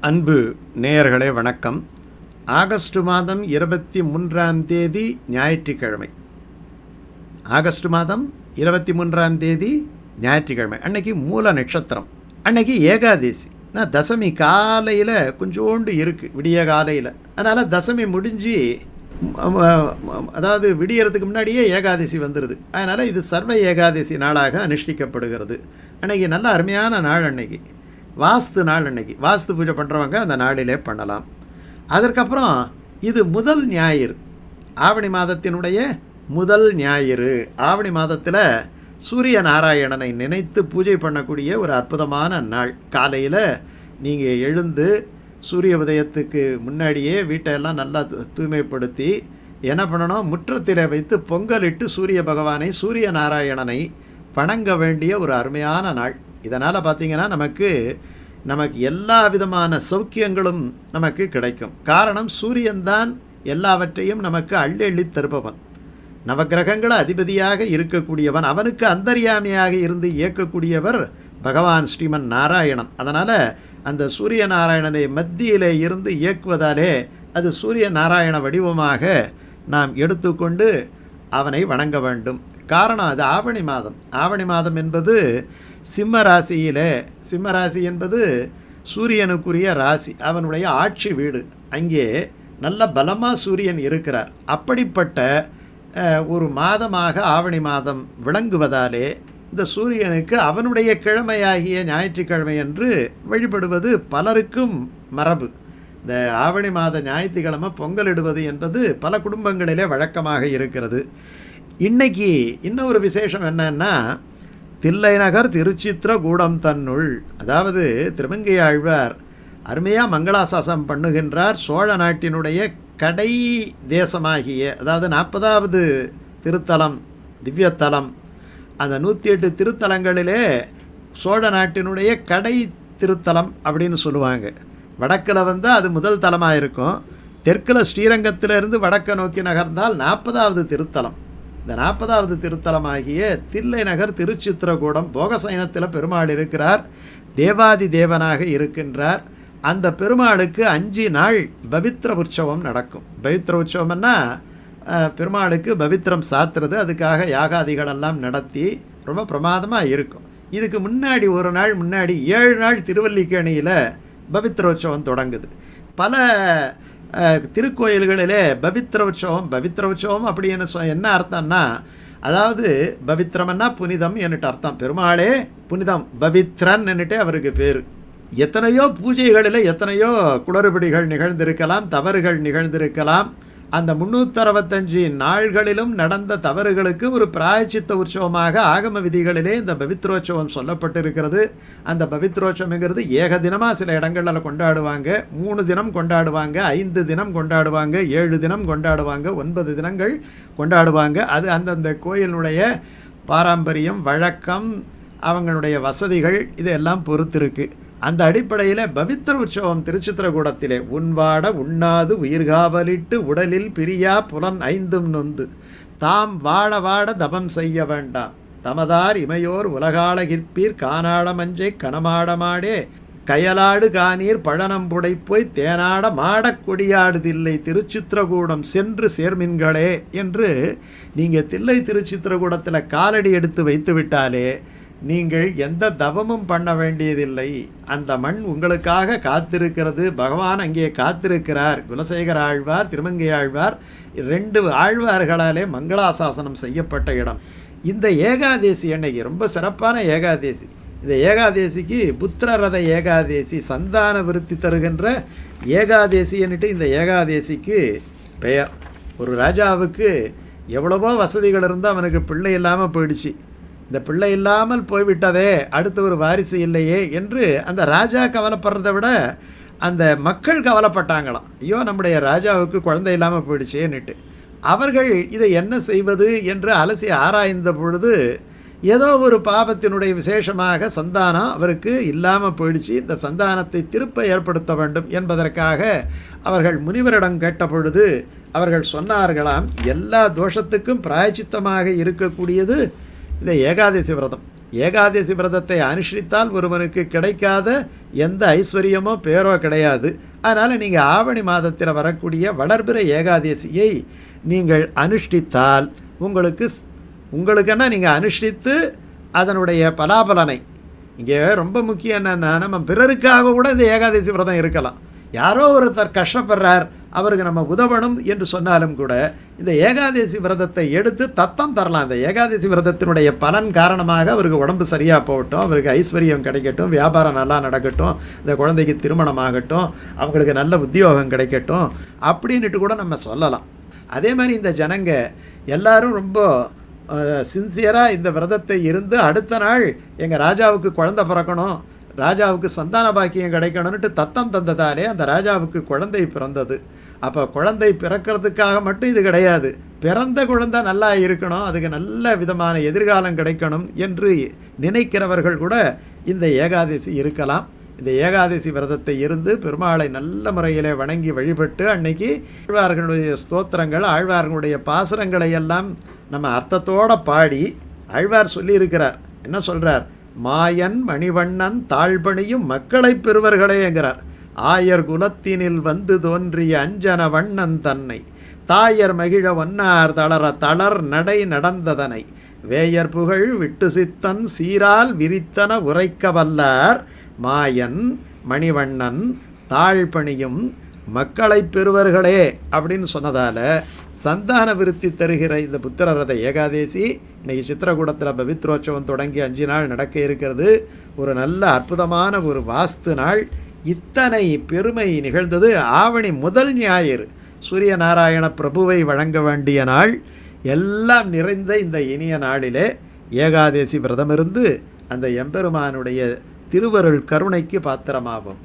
அன்பு நேயர்களே வணக்கம். ஆகஸ்ட் மாதம் 23ஆம் தேதி ஞாயிற்றுக்கிழமை. ஆகஸ்ட் மாதம் 23ஆம் தேதி ஞாயிற்றுக்கிழமை அன்னைக்கு மூல நட்சத்திரம், அன்னைக்கு ஏகாதேசி. நான் தசமி காலையில் கொஞ்சோண்டு இருக்குது, விடிய காலையில். அதனால் தசமி முடிஞ்சு அதாவது விடியறதுக்கு முன்னாடியே ஏகாதசி வந்துடுது. அதனால் இது சர்வ ஏகாதசி நாளாக அனுஷ்டிக்கப்படுகிறது. அன்றைக்கி நல்ல அருமையான நாள். அன்னைக்கு வாஸ்து நாள். அன்னைக்கு வாஸ்து பூஜை பண்ணுறவங்க அந்த நாளிலே பண்ணலாம். அதற்கப்புறம் இது முதல் ஞாயிறு, ஆவணி மாதத்தினுடைய முதல் ஞாயிறு. ஆவணி மாதத்தில் சூரிய நாராயணனை நினைத்து பூஜை பண்ணக்கூடிய ஒரு அற்புதமான நாள். காலையில் நீங்கள் எழுந்து சூரிய உதயத்துக்கு முன்னாடியே வீட்டையெல்லாம் நல்லா தூய்மைப்படுத்தி என்ன பண்ணணும், முற்றத்திலே வைத்து பொங்கலிட்டு சூரிய பகவானை, சூரிய நாராயணனை வணங்க வேண்டிய ஒரு அருமையான நாள். இதனால் பார்த்திங்கன்னா நமக்கு எல்லா விதமான சௌக்கியங்களும் நமக்கு கிடைக்கும். காரணம், சூரியன்தான் எல்லாவற்றையும் நமக்கு அள்ளி தருபவன், நவகிரகங்கள அதிபதியாக இருக்கக்கூடியவன், அவனுக்கு அந்தர்யாமியாக இருந்து இயக்கக்கூடியவர் பகவான் ஸ்ரீமன் நாராயணன். அதனால் அந்த சூரிய நாராயணனை மத்தியிலே இருந்து இயக்குவதாலே அது சூரிய நாராயண வடிவமாக நாம் எடுத்துக்கொண்டு அவனை வணங்க வேண்டும். காரணம், அது ஆவணி மாதம். ஆவணி மாதம் என்பது சிம்ம ராசியிலே, சிம்ம ராசி என்பது சூரியனுக்குரிய ராசி, அவனுடைய ஆட்சி வீடு. அங்கே நல்ல பலமாக சூரியன் இருக்கிறார். அப்படிப்பட்ட ஒரு மாதமாக ஆவணி மாதம் விளங்குவதாலே இந்த சூரியனுக்கு அவனுடைய கிழமையாகிய ஞாயிற்றுக்கிழமை என்று வழிபடுவது பலருக்கும் மரபு. இந்த ஆவணி மாத ஞாயிற்றுக்கிழமை பொங்கலிடுவது என்பது பல குடும்பங்களிலே வழக்கமாக இருக்கிறது. இன்னைக்கு இன்னொரு விசேஷம் என்னன்னா, தில்லைநகர் திருச்சித்திரகூடம் தன்னுள், அதாவது திருமங்கை ஆழ்வார் அருமையாக மங்களாசாசனம் பண்ணுகின்றார். சோழ நாட்டினுடைய கடை தேசமாகிய, அதாவது 40வது திருத்தலம், திவ்யத்தலம், அந்த 108 திருத்தலங்களிலே சோழ நாட்டினுடைய கடை திருத்தலம் அப்படின்னு சொல்லுவாங்க. வடக்கில் வந்தால் அது முதல் தலமாக இருக்கும். தெற்கில் ஸ்ரீரங்கத்திலிருந்து வடக்க நோக்கி நகர்ந்தால் 40வது திருத்தலம். இந்த 40வது திருத்தலமாகிய தில்லைநகர் திருச்சித்திரகூடம், போகசயனத்தில் பெருமாள் இருக்கிறார், தேவாதி தேவனாக இருக்கின்றார். அந்த பெருமாளுக்கு 5 நாள் பவித்திர உற்சவம் நடக்கும். பவித்திர உற்சவம்னா பெருமாளுக்கு பவித்திரம் சாத்துறது, அதுக்காக யாகாதிகளெல்லாம் நடத்தி ரொம்ப பிரமாதமாக இருக்கும். இதுக்கு முன்னாடி ஒரு நாள் முன்னாடி 7 நாள் திருவல்லிக்கேணியில் பவித்திரோற்சவம் தொடங்குது. பல திருக்கோயில்களிலே பவித்திர உற்சவம் அப்படின்னு என்ன அர்த்தம்னா, அதாவது பவித்திரம்னா புனிதம் என்னட்டு அர்த்தம். பெருமாளே புனிதம், பவித்ரன் என்னட்டே அவருக்கு பேர். எத்தனையோ பூஜைகளில் எத்தனையோ குளறுபடிகள் நிகழ்ந்திருக்கலாம், தவறுகள் நிகழ்ந்திருக்கலாம். அந்த 365 நாள்களிலும் நடந்த தவறுகளுக்கு ஒரு பிராயச்சித்த உற்சவமாக ஆகம விதிகளிலே இந்த பவித்ரோற்சவம் சொல்லப்பட்டிருக்கிறது. அந்த பவித்ரோற்சவங்கிறது ஏக தினமாக சில இடங்களில் கொண்டாடுவாங்க, 3 தினம் கொண்டாடுவாங்க, 5 தினம் கொண்டாடுவாங்க, 7 தினம் கொண்டாடுவாங்க, 9 தினங்கள் கொண்டாடுவாங்க. அது அந்தந்த கோயிலுடைய பாரம்பரியம், வழக்கம், அவங்களுடைய வசதிகள் இதெல்லாம் பொறுத்திருக்கு. அந்த அடிப்படையில் பவித்திர உற்சவம் திருச்சித்திரகூடத்திலே உண்வாட உண்ணாது உயிர்காவலிட்டு உடலில் பிரியா புலன் 5 நொந்து தாம் வாட வாட தபம் செய்ய வேண்டாம் தமதார் இமையோர் உலகாளகிற்பீர் காணாட மஞ்சை கணமாடமாடே கயலாடு காணீர் பழனம்புடைப்போய் தேனாட மாடக் கொடியாடுதில்லை திருச்சித்திரகூடம் சென்று சேர்மின்களே என்று நீங்கள் தில்லை திருச்சித்திரகூடத்தில் காலடி எடுத்து வைத்து விட்டாலே நீங்கள் எந்த தவமும் பண்ண வேண்டியதில்லை. அந்த மண் உங்களுக்காக காத்திருக்கிறது. பகவான் அங்கே காத்திருக்கிறார். குலசேகர ஆழ்வார், திருமங்கை ஆழ்வார் 2 ஆழ்வார்களாலே மங்களாசாசனம் செய்யப்பட்ட இடம். இந்த ஏகாதேசி அன்னைக்கு ரொம்ப சிறப்பான ஏகாதேசி. இந்த ஏகாதேசிக்கு புத்திரரத ஏகாதேசி, சந்தான விருத்தி தருகின்ற ஏகாதேசி என்னட்டு இந்த ஏகாதேசிக்கு பெயர். ஒரு ராஜாவுக்கு எவ்வளவோ வசதிகள் இருந்தால் அவனுக்கு பிள்ளை இல்லாமல் போயிடுச்சு. இந்த பிள்ளை இல்லாமல் போய்விட்டதே, அடுத்த ஒரு வாரிசு இல்லையே என்று அந்த ராஜா கவலைப்படுறதை விட அந்த மக்கள் கவலைப்பட்டாங்களாம். ஐயோ, நம்முடைய ராஜாவுக்கு குழந்தை இல்லாமல் போயிடுச்சேன்னுட்டு. அவர்கள் இதை என்ன செய்வது என்று அலசி ஆராய்ந்த பொழுது ஏதோ ஒரு பாவத்தினுடைய விசேஷமாக சந்தானம் அவருக்கு இல்லாமல் போயிடுச்சு. இந்த சந்தானத்தை திருப்ப ஏற்படுத்த வேண்டும் என்பதற்காக அவர்கள் முனிவரிடம் கேட்ட பொழுது அவர்கள் சொன்னார்களாம், எல்லா தோஷத்துக்கும் பிராயச்சித்தமாக இருக்கக்கூடியது இந்த ஏகாதசி விரதம். ஏகாதசி விரதத்தை அனுஷ்டித்தால் ஒருவனுக்கு கிடைக்காத எந்த ஐஸ்வர்யமோ பேரோ கிடையாது. அதனால் நீங்கள் ஆவணி மாதத்தில் வரக்கூடிய வளர்பிற ஏகாதசியை நீங்கள் அனுஷ்டித்தால் உங்களுக்குன்னா நீங்கள் அனுஷ்டித்து அதனுடைய பலாபலனை, இங்கே ரொம்ப முக்கியம் என்னென்னா, நம்ம பிறருக்காக கூட இந்த ஏகாதசி விரதம் இருக்கலாம். யாரோ ஒருத்தர் கஷ்டப்படுறார், அவருக்கு நம்ம உதவணும் என்று சொன்னாலும் கூட இந்த ஏகாதசி விரதத்தை எடுத்து தத்தம் தரலாம். இந்த ஏகாதசி விரதத்தினுடைய பலன் காரணமாக அவருக்கு உடம்பு சரியாக போகட்டும், அவருக்கு ஐஸ்வர்யம் கிடைக்கட்டும், வியாபாரம் நல்லா நடக்கட்டும், இந்த குழந்தைக்கு திருமணம் ஆகட்டும், அவங்களுக்கு நல்ல உத்தியோகம் கிடைக்கட்டும் அப்படின்ட்டு கூட நம்ம சொல்லலாம். அதே மாதிரி இந்த ஜனங்க எல்லாரும் ரொம்ப சின்சியராக இந்த விரதத்தை இருந்து அடுத்த நாள் எங்கள் ராஜாவுக்கு குழந்தை பிறக்கணும், ராஜாவுக்கு சந்தான பாக்கியம் கிடைக்கணும்னுட்டு தத்தம் தந்ததாலே அந்த ராஜாவுக்கு குழந்தை பிறந்தது. அப்போ குழந்தை பிறக்கிறதுக்காக மட்டும் இது கிடையாது, பிறந்த குழந்தை நல்லா இருக்கணும், அதுக்கு நல்ல விதமான எதிர்காலம் கிடைக்கணும் என்று நினைக்கிறவர்கள் கூட இந்த ஏகாதசி இருக்கலாம். இந்த ஏகாதசி விரதத்தை இருந்து பெருமாளை நல்ல முறையில் வணங்கி வழிபட்டு அன்னைக்கு ஆழ்வார்களுடைய ஸ்தோத்திரங்கள், ஆழ்வார்களுடைய பாசுரங்களை எல்லாம் நம்ம அர்த்தத்தோடு பாடி, ஆழ்வார் சொல்லியிருக்கிறார், என்ன சொல்கிறார், மாயன் மணிவண்ணன் தாழ்பணியும் மக்களை பெறுவர்களேங்கிறார். ஆயர் குலத்தினில் வந்து தோன்றிய அஞ்சன வண்ணன் தன்னை தாயர் மகிழ ஒன்னார் தளர தளர் நடை நடந்ததனை வேயர் புகழ் விட்டு சித்தன் சீரால் விரித்தன உரைக்க வல்லார் மாயன் மணிவண்ணன் தாழ்பணியும் மக்களை பெறுவர்களே அப்படின்னு சொன்னதால் சந்தான விருத்தி தருகிற இந்த புத்திரரத ஏகாதசி இன்றைக்கி சித்திரகூடத்தில் பவித்ரோற்சவம் தொடங்கி 5 நாள் நடக்க இருக்கிறது. ஒரு நல்ல அற்புதமான ஒரு வாஸ்து நாள். இத்தனை பெருமை நிகழ்ந்தது ஆவணி முதல் ஞாயிறு, சூரிய நாராயண பிரபுவை வழங்க வேண்டிய நாள். எல்லாம் நிறைந்த இந்த இனிய நாளிலே ஏகாதசி விரதமிருந்து அந்த எம்பெருமானுடைய திருவருள் கருணைக்கு பாத்திரமாகும்.